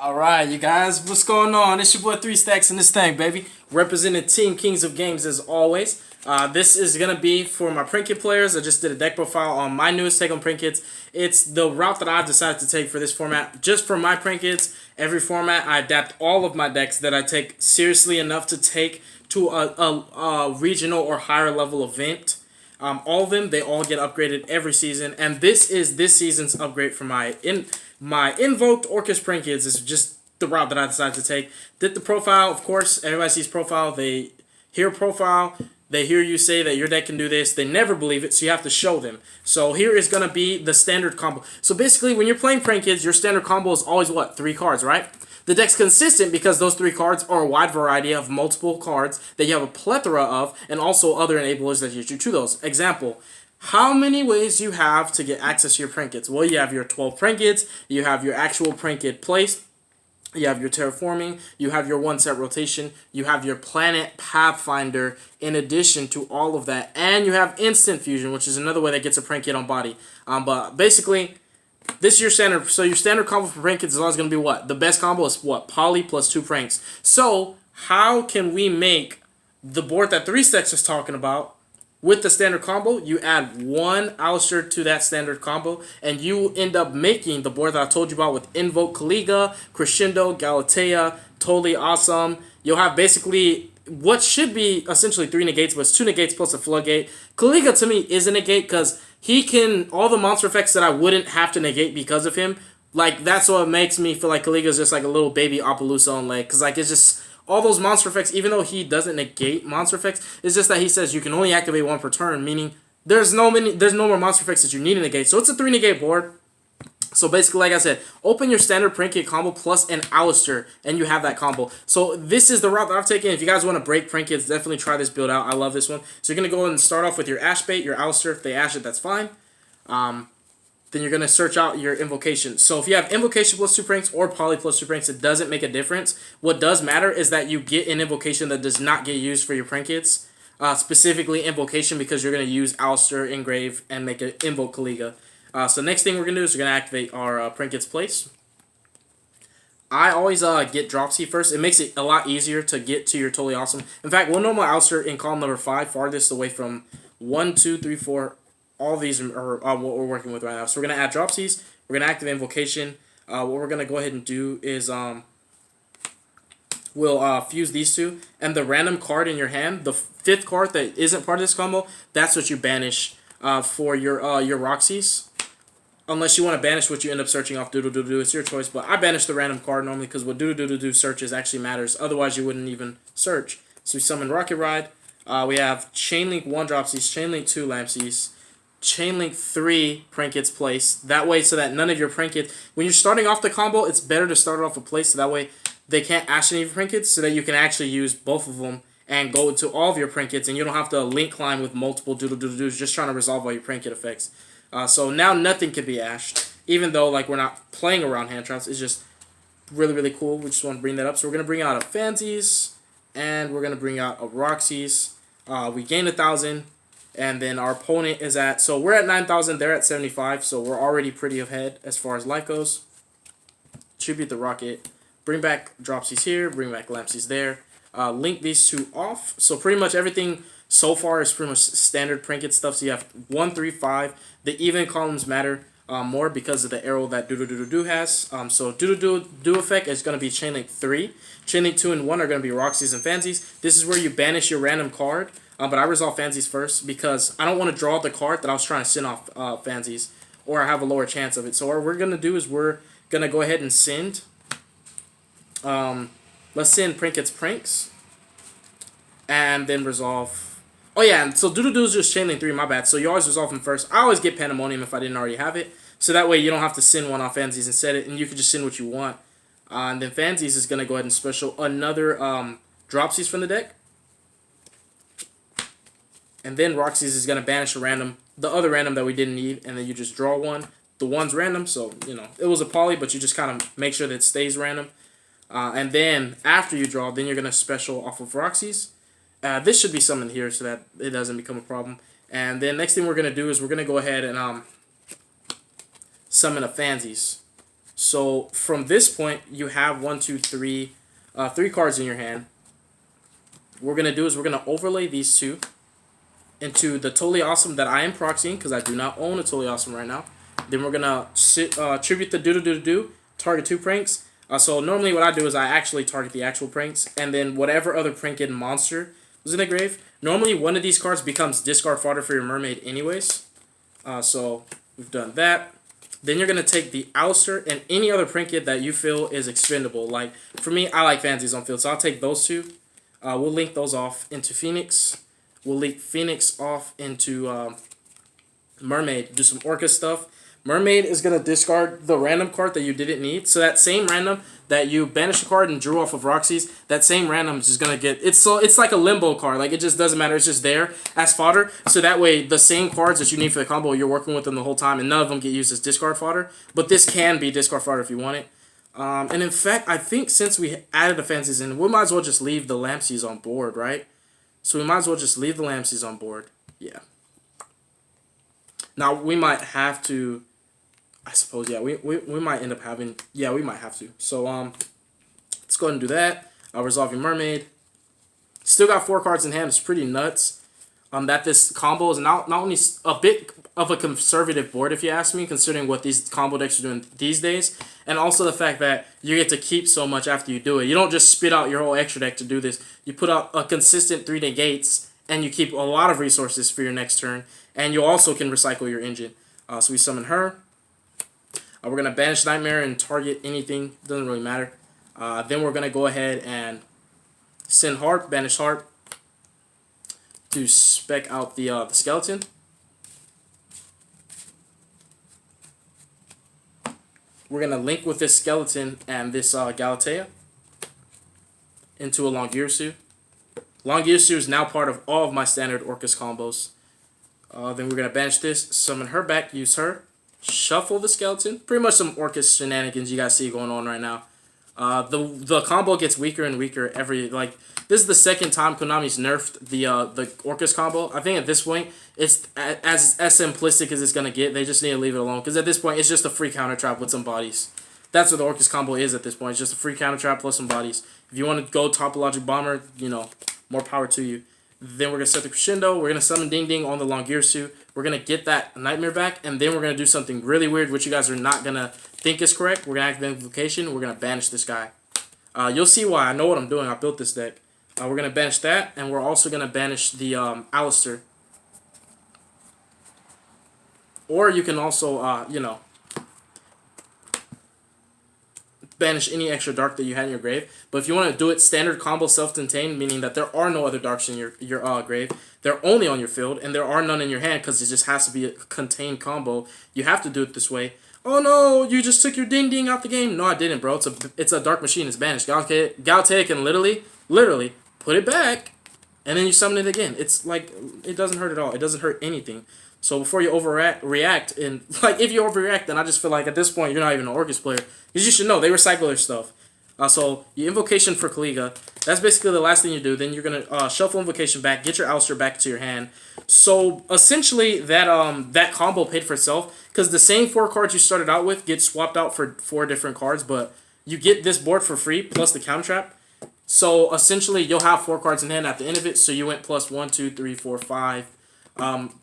Alright, you guys, what's going on? It's your boy 3 Stacks in this thing, baby. Representing Team Kings of Games as always. This is going to be for my PRANKID players. I just did a deck profile on my newest take on PRANKIDs. It's the route that I've decided to take for this format. Just for my PRANKIDs, every format, I adapt all of my decks that I take seriously enough to take to a regional or higher level event. All of them, they all get upgraded every season, and this is this season's upgrade for my invoked Orcust PRANKIDs. Is just the route that I decided to take. Did the profile, of course. Everybody sees profile. They hear profile. They hear you say that your deck can do this. They never believe it, so you have to show them. So here is going to be the standard combo. So basically, when you're playing PRANKIDs, your standard combo is always what? 3 cards, right? The deck's consistent because those 3 cards are a wide variety of multiple cards that you have a plethora of, and also other enablers that get you to those. Example, how many ways you have to get access to your PRANKIDs? Well, you have your 12 PRANKIDs, you have your actual PRANKID place, you have your terraforming, you have your 1-set rotation, you have your planet pathfinder in addition to all of that, and you have instant fusion, which is another way that gets a PRANKID on body. But basically, this is your standard. So your standard combo for PRANKIDs is always going to be what? The best combo is what? Poly plus 2 pranks. So how can we make the board that 3 Stacks is talking about with the standard combo? You add 1 Alistair to that standard combo, and you end up making the board that I told you about with Invoke Kaliga, Crescendo, Galatea, totally awesome. You'll have basically what should be essentially 3 negates, but it's 2 negates plus a floodgate. Kaliga to me is a negate because he can, all the monster effects that I wouldn't have to negate because of him, like, that's what makes me feel like Kaliga is just like a little baby Appaloosa on leg, because, like, it's just, all those monster effects, even though he doesn't negate monster effects, it's just that he says you can only activate 1 per turn, meaning there's no more monster effects that you need to negate, so it's a 3 negate board. So basically, like I said, open your standard PRANKID combo plus an Alistair, and you have that combo. So this is the route that I've taken. If you guys want to break PRANKIDs, definitely try this build out. I love this one. So you're going to go ahead and start off with your Ash Bait, your Alistair. If they Ash it, that's fine. Then you're going to search out your Invocation. So if you have Invocation plus 2 pranks or Poly plus 2 pranks, it doesn't make a difference. What does matter is that you get an Invocation that does not get used for your PRANKIDs. Specifically Invocation, because you're going to use Alistair, Engrave, and make an Invoke Kaliga. So next thing we're going to do is we're going to activate our PRANKIDs place. I always get Dropsy first. It makes it a lot easier to get to your totally awesome. In fact, we'll normal Alistair in column number 5, farthest away from 1, 2, 3, 4. All these are what we're working with right now. So we're going to add Dropsies. We're going to activate Invocation. What we're going to go ahead and do is we'll fuse these 2. And the random card in your hand, the 5th card that isn't part of this combo, that's what you banish for your Roxy's. Unless you want to banish what you end up searching off Doodle-Doodle-Doo, it's your choice. But I banish the random card normally because what Doodle-Doodle-Doo searches actually matters. Otherwise, you wouldn't even search. So we summon Rocket Ride. We have Chainlink 1 Dropsies, Chainlink 2 Lampsies, Chainlink 3 PRANKIDs place. That way, so that none of your PRANKIDs... When you're starting off the combo, it's better to start off a place so that way they can't ash any of your PRANKIDs, so that you can actually use both of them and go to all of your PRANKIDs, and you don't have to link climb with multiple Doodle-Doodle-Doos just trying to resolve all your PRANKID effects. So now nothing can be ashed, even though like we're not playing around hand traps. It's just really, really cool. We just want to bring that up. So we're going to bring out a Fansies, and we're going to bring out a Roxy's. We gain 1,000, and then our opponent is at, so we're at 9,000, they're at 75, so we're already pretty ahead as far as life goes. Tribute the Rocket, bring back Dropsies here, bring back Lampsies there. Link these 2 off. So pretty much everything so far is pretty much standard PRANKID stuff. So you have 1, 3, 5. The even columns matter more because of the arrow that Doodle-Doodle-Doo has. So Doodle-Doodle-Doo effect is going to be Chainlink 3. Chainlink 2 and 1 are going to be Roxy's and Fansies. This is where you banish your random card. But I resolve Fansies first because I don't want to draw the card that I was trying to send off Fansies, or I have a lower chance of it. So what we're going to do is we're going to go ahead and send. Let's send PRANKIDs Pranks. And then resolve. Oh yeah, and so Doodle-Doo is just Chainlink 3, my bad. So you always resolve them first. I always get Pandemonium if I didn't already have it. So that way you don't have to send one off Fansies and set it, and you can just send what you want. And then Fansies is going to go ahead and special another Dropsies from the deck. And then Roxy's is going to banish a random, the other random that we didn't need, and then you just draw one. The one's random, so, you know, it was a poly, but you just kind of make sure that it stays random. And then after you draw, then you're going to special off of Roxy's. This should be summoned here so that it doesn't become a problem. And then next thing we're going to do is we're going to go ahead and summon a Fansies. So from this point, you have one, two, three, three cards in your hand. What we're gonna do is we're gonna overlay these two into the Totally Awesome that I am proxying because I do not own a Totally Awesome right now. Then we're gonna tribute the do target 2 pranks. So normally what I do is I actually target the actual pranks, and then whatever other PRANKID monster was in the grave. Normally one of these cards becomes discard fodder for your mermaid anyways. So we've done that. Then you're gonna take the Ouster and any other PRANKID that you feel is expendable. Like for me, I like Fancies on field, so I'll take those two. We'll link those off into Phoenix. We'll link Phoenix off into Mermaid. Do some Orcust stuff. Mermaid is going to discard the random card that you didn't need. So that same random that you banished a card and drew off of Roxy's, that same random is just going to get... It's like a limbo card. Like, it just doesn't matter. It's just there as fodder. So that way, the same cards that you need for the combo, you're working with them the whole time, and none of them get used as discard fodder. But this can be discard fodder if you want it. And in fact, I think since we added the Fancies in, we might as well just leave the Lampsies on board, right? So we might as well just leave the Lampsies on board. Yeah. Now, we might have to... I suppose, yeah, we might end up having... Yeah, we might have to. So, let's go ahead and do that. Resolve your Mermaid. Still got 4 cards in hand. It's pretty nuts. That this combo is not only a bit of a conservative board, if you ask me, considering what these combo decks are doing these days, and also the fact that you get to keep so much after you do it. You don't just spit out your whole extra deck to do this. You put out a consistent 3 negates, and you keep a lot of resources for your next turn, and you also can recycle your engine. So we summon her. We're going to banish Nightmare and target anything. Doesn't really matter. Then we're going to go ahead and send Harp, banish Harp, to spec out the skeleton. We're going to link with this skeleton and this Galatea into a Longirsu. Longirsu is now part of all of my standard Orcust combos. Then we're going to banish this, summon her back, use her, shuffle the skeleton. Pretty much some Orcust shenanigans you guys see going on right now. The combo gets weaker and weaker every, like, this is the second time Konami's nerfed the Orcust combo. I think at this point, it's as simplistic as it's going to get. They just need to leave it alone. Because at this point, it's just a free counter trap with some bodies. That's what the Orcust combo is at this point. It's just a free counter trap plus some bodies. If you want to go Topologic Bomber, you know, more power to you. Then we're going to set the Crescendo. We're going to summon Ding Ding on the Longirsu. We're going to get that Nightmare back. And then we're going to do something really weird, which you guys are not going to think is correct. We're going to activate Invocation. We're going to banish this guy. You'll see why. I know what I'm doing. I built this deck. We're going to banish that. And we're also going to banish the Alistair. Or you can also, you know, banish any extra dark that you had in your grave. But if you want to do it standard combo self-contained, meaning that there are no other darks in your grave, they're only on your field, and there are none in your hand because it just has to be a contained combo, you have to do it this way. Oh no, you just took your Ding Ding out the game. No, I didn't, bro. It's a dark machine. It's banished. Galatea can literally put it back, and then you summon it again. It's like, it doesn't hurt at all. It doesn't hurt anything. So before you overreact, and like if you overreact, then I just feel like at this point you're not even an Orcust player. Because you should know, they recycle their stuff. So you Invocation for Kaliga. That's basically the last thing you do. Then you're going to shuffle Invocation back, get your Ouster back to your hand. So essentially that combo paid for itself. Because the same 4 cards you started out with get swapped out for 4 different cards. But you get this board for free plus the counter trap. So essentially you'll have 4 cards in hand at the end of it. So you went plus 1, 2, 3, 4, 5.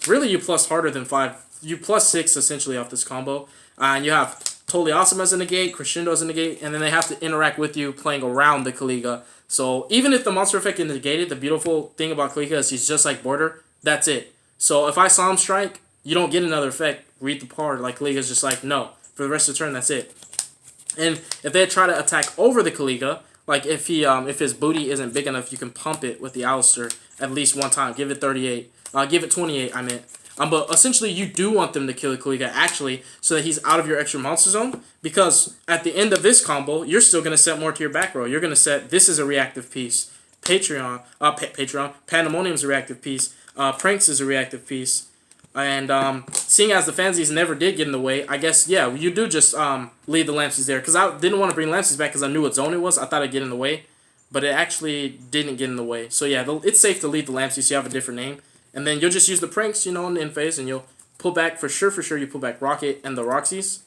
Really you plus harder than 5. You plus 6 essentially off this combo. And you have Totally Awesome as a negate, Crescendo as a negate, and then they have to interact with you playing around the Kaliga. So even if the monster effect is negated, the beautiful thing about Kaliga is he's just like Border. That's it. So if I Psalm Strike, you don't get another effect. Read the card. Like Kaliga's just like, no. For the rest of the turn, that's it. And if they try to attack over the Kaliga, like if his booty isn't big enough, you can pump it with the Alistair at least one time. Give it 38. Give it 28, I meant. But essentially, you do want them to kill the Kaliga, actually, so that he's out of your extra monster zone. Because at the end of this combo, you're still going to set more to your back row. You're going to set, this is a reactive piece. Pandemonium is a reactive piece. Pranks is a reactive piece. And seeing as the Fansies never did get in the way, I guess, yeah, you do just leave the Lampsies there. Because I didn't want to bring Lampsies back because I knew what zone it was. I thought it'd get in the way. But it actually didn't get in the way. So yeah, it's safe to leave the Lampsies so you have a different name. And then you'll just use the Pranks, you know, in the end phase, and you'll pull back, for sure, you pull back Rocket and the Roxy's.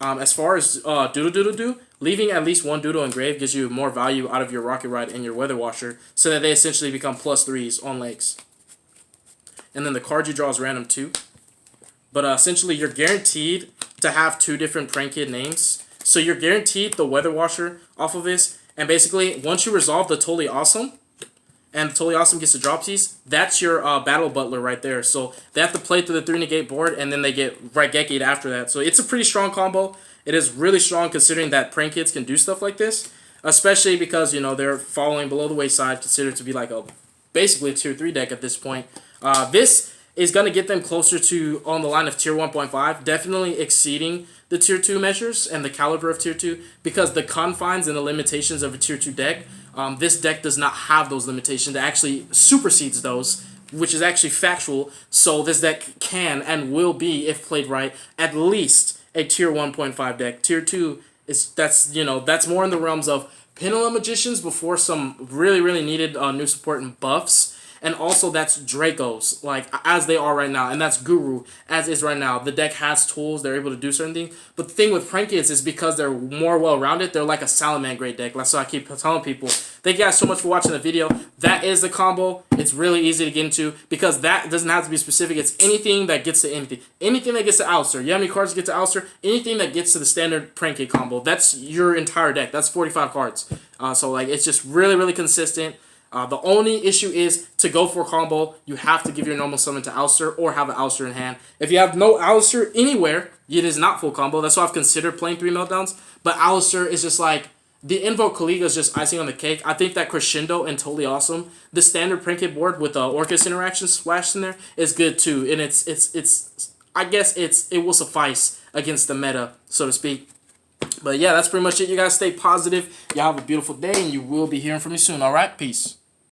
As far as doodle doodle do, leaving at least one doodle engraved gives you more value out of your rocket ride and your weather washer, so that they essentially become +3s on legs. And then the card you draw is random too. But essentially, you're guaranteed to have 2 different PRANKID names. So you're guaranteed the weather washer off of this. And basically, once you resolve the Totally Awesome, and Totally Awesome gets the drop piece, that's your Battle Butler right there. So they have to play through the 3 negate board, and then they get Raigekki'd after that. So it's a pretty strong combo. It is really strong considering that PRANKIDs can do stuff like this. Especially because, you know, they're falling below the wayside, considered to be like basically a tier 3 deck at this point. This is going to get them closer to on the line of tier 1.5, definitely exceeding the tier 2 measures and the caliber of tier 2, because the confines and the limitations of a tier 2 deck, this deck does not have those limitations. It actually supersedes those, which is actually factual. So this deck can and will be, if played right, at least a tier 1.5 deck. Tier 2 that's more in the realms of Pendulum Magicians before some really needed new support and buffs. And also that's Dracos, like, as they are right now. And that's Guru, as is right now. The deck has tools. They're able to do certain things. But the thing with PRANKIDs is because they're more well-rounded, they're like a Salamangreat deck. That's what I keep telling people. Thank you guys so much for watching the video. That is the combo. It's really easy to get into because that doesn't have to be specific. It's anything that gets to anything. Anything that gets to Ouster. You have any cards that get to Ouster? Anything that gets to the standard PRANKID combo. That's your entire deck. That's 45 cards. So, like, it's just really consistent. The only issue is to go for a combo, you have to give your normal summon to Ouster or have an Ouster in hand. If you have no Ouster anywhere, it is not full combo. That's why I've considered playing 3 Meltdowns. But Ouster is just like, the Invoke Kaliga is just icing on the cake. I think that Crescendo and Totally Awesome, the standard PRANKID board with the Orcust interaction splashed in there is good too. And I guess it will suffice against the meta, so to speak. But yeah, that's pretty much it. You guys stay positive. Y'all have a beautiful day, and you will be hearing from me soon. All right? Peace.